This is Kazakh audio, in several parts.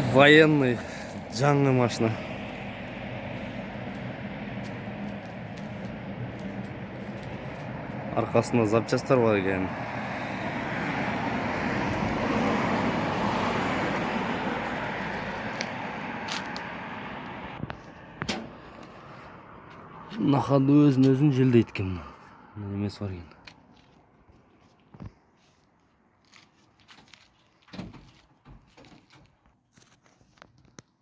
Военный жаңы машина. Арқасында запчастар бар екен. Нахады өзін желдейді екен. Немесі бар екен.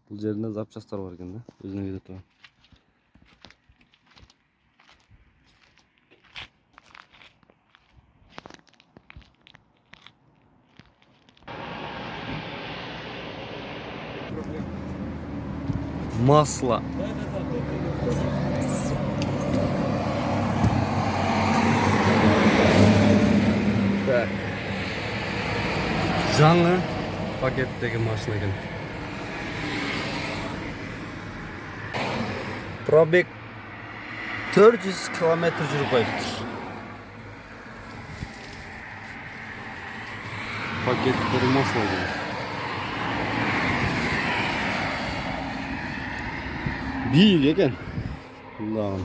Бұл жерінде запчастар бар екен да, өзіне кетіп тұрған. Масло. Так. Жаңы пакеттегі машина екен. Пробег 400 километр жүріп қойыпты. Пакеттері масло екен. Биік екен. Бұлдағын.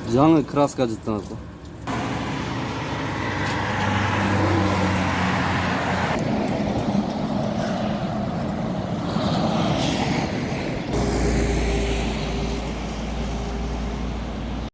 Жаңы краска жыттанады.